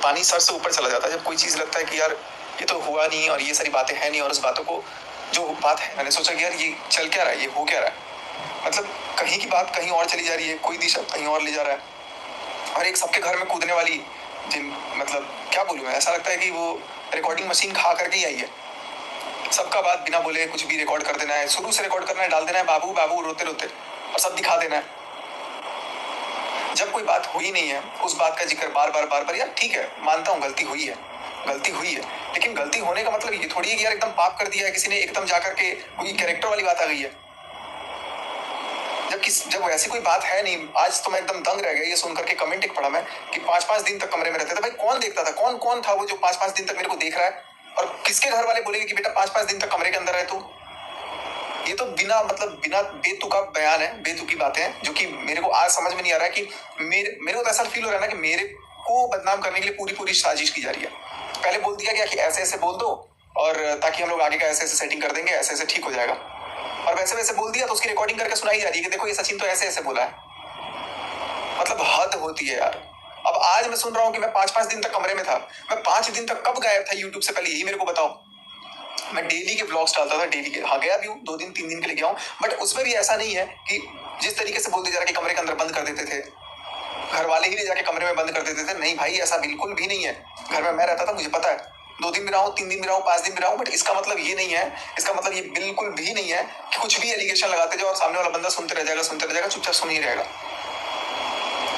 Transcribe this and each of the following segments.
पानी सर से ऊपर चला जाता है जब कोई चीज़ लगता है कि यार ये तो हुआ नहीं और ये सारी बातें हैं नहीं, और उस बातों को जो बात है मैंने सोचा कि यार ये चल क्या रहा है, ये हो क्या रहा है, मतलब कहीं की बात कहीं और चली जा रही है, कोई दिशा कहीं और ले जा रहा है, और एक सबके घर में कूदने वाली जिन मतलब क्या बोलूँ मैं, ऐसा लगता है कि वो रिकॉर्डिंग मशीन खा करके ही आई है। सबका बात बिना बोले कुछ भी रिकॉर्ड कर देना है, शुरू से रिकॉर्ड करना है, डाल देना है बाबू बाबू रोते रोते, और सब दिखा देना है। जब कोई बात हुई नहीं है उस बात का जिक्र बार बार यार ठीक है, मानता हूँ गलती हुई है, लेकिन गलती होने का मतलब ये थोड़ी है कि यार एकदम पाप कर दिया है किसी ने, एकदम जाकर के कोई कैरेक्टर वाली बात आ गई है। जब ऐसी कोई बात है नहीं। आज तो मैं एकदम दंग रह गया ये सुनकर के, कमेंट एक पढ़ा मैं कि 5-5 दिन तक कमरे में रहते थे। भाई कौन देखता था, कौन कौन था वो जो 5-5 दिन तक मेरे को देख रहा है, और किसके घर वाले बोलेंगे कि बेटा 5-5 दिन तक कमरे के अंदर रहे तू। ये तो बिना बेतुका बयान है, बेतुकी बातें हैं, जो कि मेरे को आज समझ में नहीं आ रहा है कि मेरे को तो ऐसा फील हो रहा है ना कि मेरे को बदनाम करने के लिए पूरी साजिश की जा रही है। पहले बोल दिया गया कि ऐसे ऐसे बोल दो, और ताकि हम लोग आगे का ऐसे ऐसे सेटिंग कर देंगे, ऐसे ऐसे ठीक हो जाएगा, और वैसे वैसे बोल दिया तो उसकी रिकॉर्डिंग करके सुनाई जा रही है कि देखो ये सचिन तो ऐसे ऐसे बोला है। मतलब हद होती है यार। अब आज मैं सुन रहा हूँ कि मैं 5-5 दिन तक कमरे में था। मैं 5 दिन तक कब गायब था यूट्यूब से, पहले यही मेरे को बताओ। मैं डेली के व्लॉग्स डालता था, डेली के, हाँ गया भी हूँ 2 दिन 3 दिन के लिए गया हूँ, बट उसमें भी ऐसा नहीं है कि जिस तरीके से बोलते जा रहा कि कमरे के अंदर बंद कर देते थे, घर वाले ही ले जाके कमरे में बंद कर देते थे। नहीं भाई, ऐसा बिल्कुल भी नहीं है। घर में मैं रहता था, मुझे पता है, 2 दिन भी रहा हूँ, 3 दिन भी रहा हूँ, 5 दिन भी रहा हूँ, बट इसका मतलब ये नहीं है, इसका मतलब ये बिल्कुल भी नहीं है कि कुछ भी एलिगेशन लगाते जाओ और सामने वाला बंदा सुनते रह जाएगा, चुपचाप सुन ही रहेगा।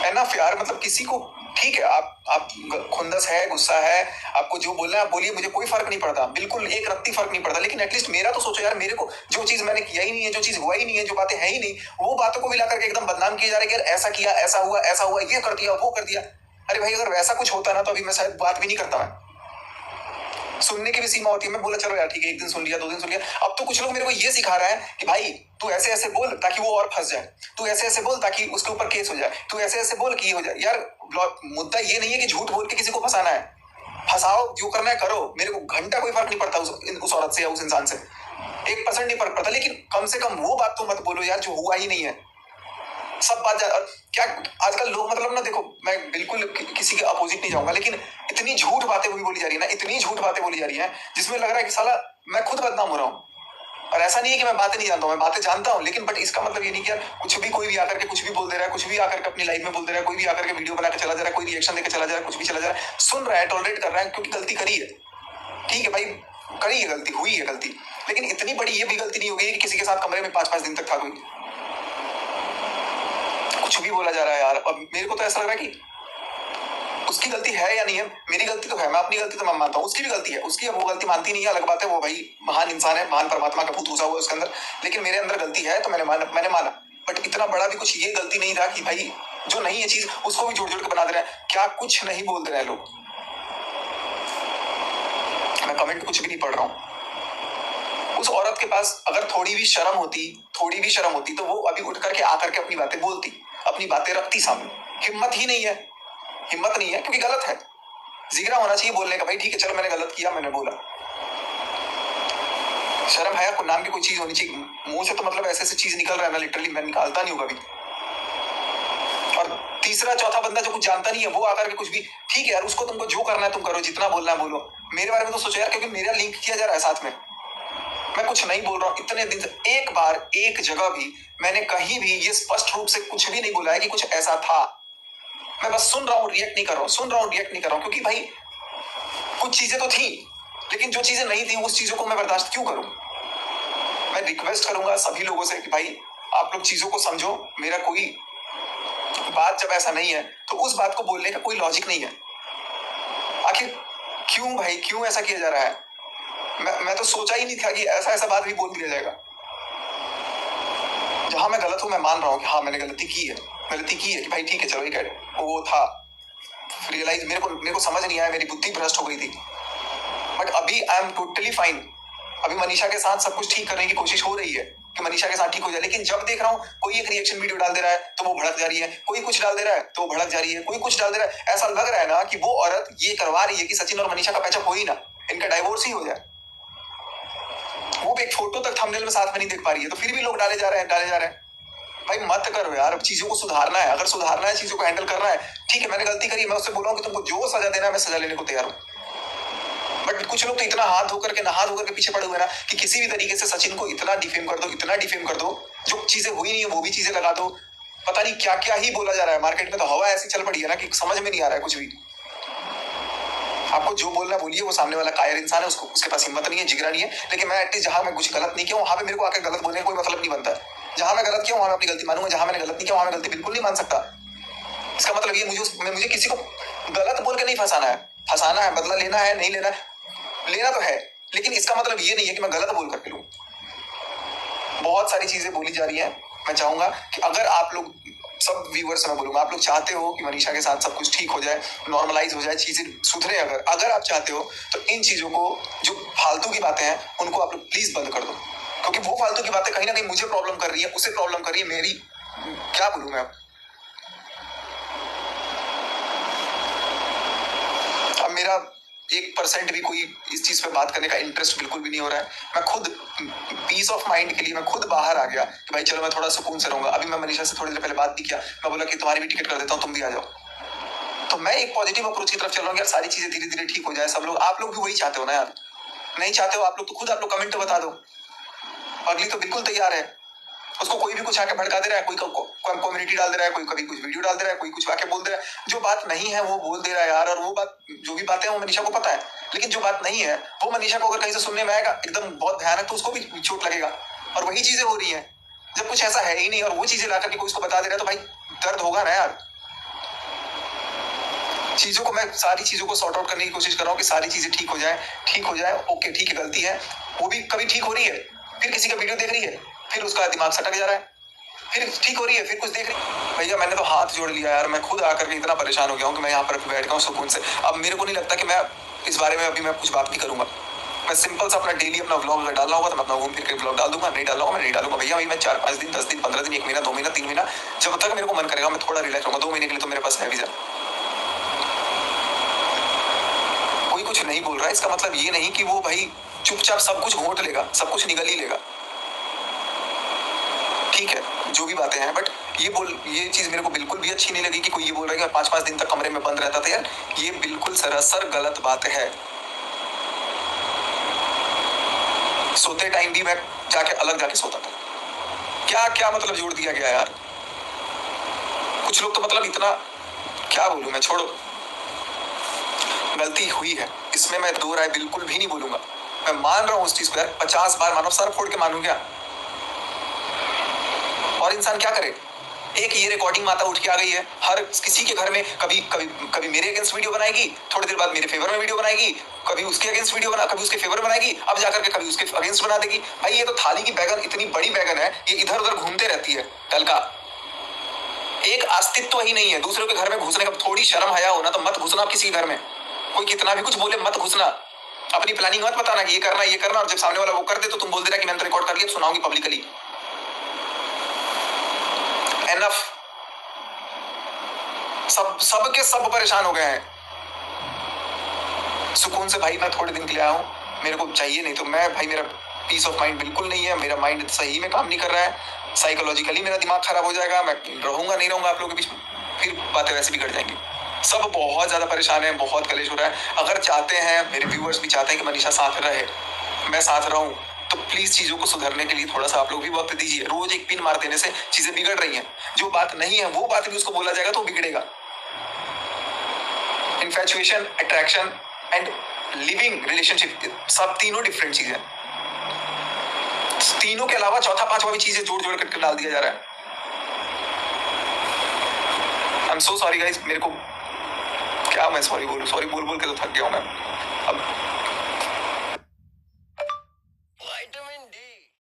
एनफ यार, मतलब किसी को ठीक है, आप खुंदस है, गुस्सा है, आपको जो बोलना है आप बोलिए, मुझे कोई फर्क नहीं पड़ता, बिल्कुल एक रत्ती फर्क नहीं पड़ता, लेकिन एटलीस्ट मेरा तो सोचो यार, मेरे को जो चीज मैंने किया ही नहीं है, जो चीज हुआ ही नहीं है, जो बातें है ही नहीं, वो बातों को भी ला करके एकदम बदनाम किया जा रहा है कि यार ऐसा किया, ऐसा हुआ, ये कर दिया, वो कर दिया। अरे भाई, अगर वैसा कुछ होता ना तो अभी मैं शायद बात भी नहीं करता। मैं सुनने की भी सीमा होती है। मैं बोला चलो यार ठीक है, 1 दिन सुन लिया, 2 दिन सुन लिया। अब तो कुछ लोग मेरे को ये सिखा रहा है कि भाई तू ऐसे ऐसे बोल ताकि वो और फंस जाए, तू ऐसे ऐसे बोल ताकि उसके ऊपर केस हो जाए, तू ऐसे ऐसे बोल कि ये हो जाए। यार मुद्दा ये नहीं है कि झूठ बोल के किसी को फंसाना है, फंसाओ, जो करना है करो, मेरे को घंटा कोई फर्क नहीं पड़ता उस औरत से या उस इंसान से, 1% नहीं फर्क पड़ता, लेकिन कम से कम वो बात तो मत बोलो यार जो हुआ ही नहीं है। सब बात क्या आजकल लोग, मतलब ना, देखो मैं बिल्कुल किसी के अपोजिट नहीं जाऊंगा, लेकिन इतनी झूठ बातें बोली जा रही है ना, इतनी झूठ बातें बोली जा रही है जिसमें लग रहा है कि साला मैं खुद बदनाम हो रहा हूँ। और ऐसा नहीं है कि मैं बातें नहीं जानता हूँ, मैं बातें जानता हूँ, लेकिन बट इसका मतलब ये नहीं कि यार कुछ भी कोई भी आकर के कुछ भी बोल दे रहा है, कुछ भी आकर के अपनी लाइफ में बोल दे रहा है, कोई भी आकर के वीडियो बना के चला जा रहा है, कोई रिएक्शन देकर चला जा रहा है, कुछ भी चला जा रहा है, सुन रहा है, टॉलरेट कर रहा है, क्योंकि गलती करी है। ठीक है भाई, करी है गलती, हुई है गलती, लेकिन इतनी बड़ी ये भी गलती नहीं हो गई कि किसी के साथ कमरे में 5-5 दिन तक था कोई, कुछ भी बोला जा रहा है यार। अब मेरे को तो ऐसा लग रहा है कि उसकी गलती है या नहीं है, मेरी गलती तो है, मैं अपनी गलती तो मैं मानता हूँ, उसकी भी गलती है, उसकी वो गलती मानती नहीं है, अलग बात है, वो भाई महान इंसान है, महान परमात्मा का भूत घुसा हुआ है उसके अंदर, लेकिन मेरे अंदर गलती है तो मैंने माना, बट इतना बड़ा भी कुछ ये गलती नहीं था कि भाई जो नहीं है चीज उसको भी जोड़ जोड़ के बना दे रहे हैं। क्या कुछ नहीं बोल दे रहे हैं लोग, मैं कमेंट कुछ भी नहीं पढ़ रहा हूँ। उस औरत के पास अगर थोड़ी भी शर्म होती तो वो अभी उठ करके आकर के अपनी बातें बोलती, अपनी बातें रखती सामने। हिम्मत नहीं है क्योंकि गलत है। जिगरा होना चाहिए बोलने का, भाई ठीक है चलो मैंने गलत किया, मैंने बोला। शर्म है नाम की कोई चीज होनी चाहिए। मुंह से तो मतलब ऐसे ऐसे चीज निकल रहा है ना, लिटरली मैं निकालता नहीं हूँ कभी। और तीसरा चौथा बंदा जो कुछ जानता नहीं है वो आकर के कुछ भी, ठीक है यार, उसको तुमको जो करना है तुम करो, जितना बोलना है बोलो, मेरे बारे में तो सोचो यार, क्योंकि मेरा लिंक किया जा रहा है साथ में। मैं कुछ नहीं बोल रहा हूँ इतने दिन से, एक बार एक जगह भी मैंने कहीं भी ये स्पष्ट रूप से कुछ भी नहीं बोला है कि कुछ ऐसा था। मैं बस सुन रहा हूँ, रिएक्ट नहीं कर रहा हूँ, क्योंकि भाई कुछ चीजें तो थी, लेकिन जो चीजें नहीं थी उस चीजों को मैं बर्दाश्त क्यों करूं। मैं रिक्वेस्ट करूंगा सभी लोगों से कि भाई आप लोग चीजों को समझो। मेरा कोई बात जब ऐसा नहीं है तो उस बात को बोलने का कोई लॉजिक नहीं है। आखिर क्यों ऐसा किया जा रहा है। मैं तो सोचा ही नहीं था कि ऐसा बात भी बोल दिया जाएगा। जहां मैं गलत हूं मैं मान रहा हूं कि हाँ मैंने गलती की है कि भाई ठीक है चलो एक वो था, रियलाइज मेरे को समझ नहीं आया, मेरी बुद्धि भ्रष्ट हो गई थी, बट अभी आई एम टोटली फाइन। अभी मनीषा के साथ सब कुछ ठीक करने की कोशिश हो रही है कि मनीषा के साथ ठीक हो जाए, लेकिन जब देख रहा हूँ कोई एक रिएक्शन वीडियो डाल दे रहा है तो वो भड़क जा रही है, कोई कुछ डाल दे रहा है तो वो भड़क जा रही है, कोई कुछ डाल दे रहा है। ऐसा लग रहा है ना कि वो औरत ये करवा रही है कि सचिन और मनीषा का पैचअप हो ही ना, इनका डाइवोर्स ही हो जाए। वो एक फोटो तक थंबनेल में साथ में नहीं देख पा रही है, तो फिर भी लोग डाले जा रहे हैं। भाई मत करो यार, चीजों को सुधारना है, अगर सुधारना है, चीजों को हैंडल करना है, ठीक है मैंने गलती करी, मैं उससे बोला हूँ कि तुमको जो सजा देना है मैं सजा लेने को तैयार हूँ। बट कुछ लोग तो इतना हाथ धोकर के नहा धोकर के पीछे पड़े हुए ना कि किसी भी तरीके से सचिन को इतना डिफेम कर दो, इतना डिफेम कर दो, जो चीजें हुई नहीं है वो भी चीजें लगा दो, पता नहीं क्या क्या ही बोला जा रहा है। मार्केट में तो हवा ऐसी चल पड़ी है ना कि समझ में नहीं आ रहा है कुछ भी। आपको जो बोलना बोलिए, वो सामने वाला कायर इंसान है, उसको उसके पास हिम्मत नहीं है, जिगरा नहीं है। लेकिन मैं एटलीस्ट जहां मैं कुछ गलत नहीं किया वहां पे मेरे को आकर गलत बोलने का कोई मतलब नहीं बनता है। जहां मैं गलत किया वहां मैं अपनी गलती मानूंगा, जहां मैंने गलत नहीं किया वहां मैं गलती बिल्कुल नहीं मान सकता। इसका मतलब ये मुझे किसी को गलत बोल के नहीं फंसाना है। फंसाना है, बदला लेना है, नहीं लेना है, लेना तो है, लेकिन इसका मतलब ये नहीं है कि मैं गलत बोल करके लूं। बहुत सारी चीजें बोली जा रही है। मैं चाहूंगा कि अगर आप लोग, सब व्यूअर्स से मैं बोलूंगा, आप लोग चाहते हो कि मनीषा के साथ सब कुछ ठीक हो जाए, नॉर्मलाइज हो जाए, चीजें सुधरे, अगर आप चाहते हो तो इन चीजों को, जो फालतू की बातें हैं उनको आप लोग प्लीज बंद कर दो। क्योंकि वो फालतू की बातें कहीं ना कहीं मुझे प्रॉब्लम कर रही है, उसे प्रॉब्लम कर रही है, मेरी क्या बोलूं मैं। अब मेरा 1% भी कोई इस चीज पे बात करने का इंटरेस्ट बिल्कुल भी नहीं हो रहा है। मैं खुद पीस ऑफ माइंड के लिए मैं खुद बाहर आ गया कि भाई चलो मैं थोड़ा सुकून से रहूंगा। अभी मैं मनीषा से थोड़ी देर पहले बात भी किया, मैं बोला कि तुम्हारी भी टिकट कर देता हूँ, तुम भी आ जाओ। तो मैं एक पॉजिटिव अप्रोच की तरफ चल रहा हूँ यार, सारी चीजें धीरे धीरे ठीक हो जाए। सब लोग, आप लोग भी वही चाहते हो ना यार? नहीं चाहते हो आप लोग तो खुद आप लोग कमेंट बता दो। अगली तो बिल्कुल तैयार है, उसको कोई भी कुछ आके भड़का दे रहा है, कोई कम्युनिटी डाल दे रहा है, कोई कभी कुछ वीडियो डाल दे रहा है, कोई कुछ आके बोल दे रहा है। जो बात नहीं है वो बोल दे रहा है यार। और वो बात, जो भी बातें हैं वो मनीषा को पता है, लेकिन जो बात नहीं है वो मनीषा को अगर कहीं से सुनने में आएगा एकदम बहुत भयानक, तो उसको भी चोट लगेगा। और वही चीजें हो रही है, जब कुछ ऐसा है ही नहीं और वो चीजें ला करके कोई उसको बता दे रहा है तो भाई दर्द होगा ना यार। चीजों को, मैं सारी चीजों को सॉर्ट आउट करने की कोशिश कर रहा हूँ कि सारी चीजें ठीक हो जाए, ठीक हो जाए। ओके ठीक है, गलती है, वो भी कभी ठीक हो रही है, फिर किसी का वीडियो देख रही है, फिर उसका दिमाग सटक जा रहा है, फिर ठीक हो रही है, फिर कुछ देख रही है। भैया मैंने तो हाथ जोड़ लिया यार, मैं खुद आकर के इतना परेशान हो गया हूँ कि मैं यहाँ पर बैठ गया हूँ सुकून से। अब मेरे को नहीं लगता कि मैं इस बारे में अभी मैं कुछ बात भी करूंगा। मैं सिंपल सा अपना डेली अपना व्लॉग अगर डालना होगा तो मैं अपना घूम फिर के व्लॉग डाल दूंगा, नहीं डालना होगा मैं नहीं डालूंगा। भैया मैं 4-5 दिन, 10 दिन, 15 दिन, 1 महीना, 2 महीना, 3 महीना, जब तक मेरे को मन करेगा मैं थोड़ा रिलैक्स रहूंगा। 2 महीने के लिए तो मेरे पास है वीजा। कोई कुछ नहीं बोल रहा है, इसका मतलब ये नहीं कि वो भाई चुपचाप सब कुछ घोट लेगा, सब कुछ निगल ही लेगा। ठीक है जो भी बातें हैं, बट ये चीज मेरे को बिल्कुल भी अच्छी नहीं लगी कि कोई ये बोल रहा है कि 5-5 दिन तक कमरे में बंद रहता था। यार ये बिल्कुल सरासर गलत बात है। सोते टाइम भी मैं जाके अलग जाके सोता था। क्या क्या मतलब जोड़ दिया गया यार। कुछ लोग तो मतलब इतना, क्या बोलूं मैं, छोड़ो। गलती हुई है, इसमें मैं 2 राय बिल्कुल भी नहीं बोलूंगा। मैं मान रहा हूं उस चीज को यार, 50 बार मानो, सर फोड़ के मानूं क्या? और इंसान क्या करे? एक ये रिकॉर्डिंग माता उठ के आ गई है, हर किसी के घर में कभी कभी कभी मेरे अगेंस्ट वीडियो बनाएगी, थोड़ी देर बाद मेरे फेवर में वीडियो बनाएगी, कभी उसके अगेंस्ट वीडियो बना, कभी उसके फेवर बनाएगी, अब जाकर के कभी उसके अगेंस्ट बना देगी। भाई ये तो थाली की बैगन, इतनी बड़ी बैगन है, ये इधर उधर घूमते रहती है। कल का एक अस्तित्व ही नहीं है। दूसरों के घर में घुसने का थोड़ी शर्म हया हो ना तो मत घुसना किसी घर में। कोई कितना भी कुछ बोले मत घुसना। अपनी प्लानिंग मत बताना कि ये करना, और जब सामने वाला वो कर दे तो तुम बोल देना कि मैंने तो रिकॉर्ड कर लिया, सुनाऊंगी पब्लिकली। एनफ। सब के सब परेशान हो गए हैं। सुकून से भाई मैं थोड़े दिन के लिए आया हूँ, मेरे को चाहिए, नहीं तो मैं भाई, मेरा पीस ऑफ माइंड बिल्कुल नहीं है। मेरा माइंड सही में काम नहीं कर रहा है, साइकोलॉजिकली मेरा दिमाग खराब हो जाएगा। मैं रहूंगा नहीं रहूंगा आप लोगों के बीच में, फिर बातें वैसे बिगड़ जाएंगी। सब बहुत ज्यादा परेशान है, बहुत कलेश हो रहा है। अगर चाहते हैं, मेरे व्यूअर्स भी चाहते हैं कि मनीषा साथ रहे, मैं साथ रहूं, तो प्लीज चीजों को सुधरने के लिए थोड़ा सा आप लोग भी वक्त दीजिए। रोज एक पिन मार देने से चीजें बिगड़ रही हैं। जो बात नहीं है वो बात भी उसको बोला जाएगा तो बिगड़ेगा। Infatuation, attraction and living relationship, सब तीनों डिफरेंट चीजें। तीनों के अलावा चौथा पांचवा भी चीजें जोड़ जोड़ करके डाल दिया जा रहा है। I am so sorry guys, मेरे को क्या मैं सॉरी बोल के तो थक गया हूं मैं।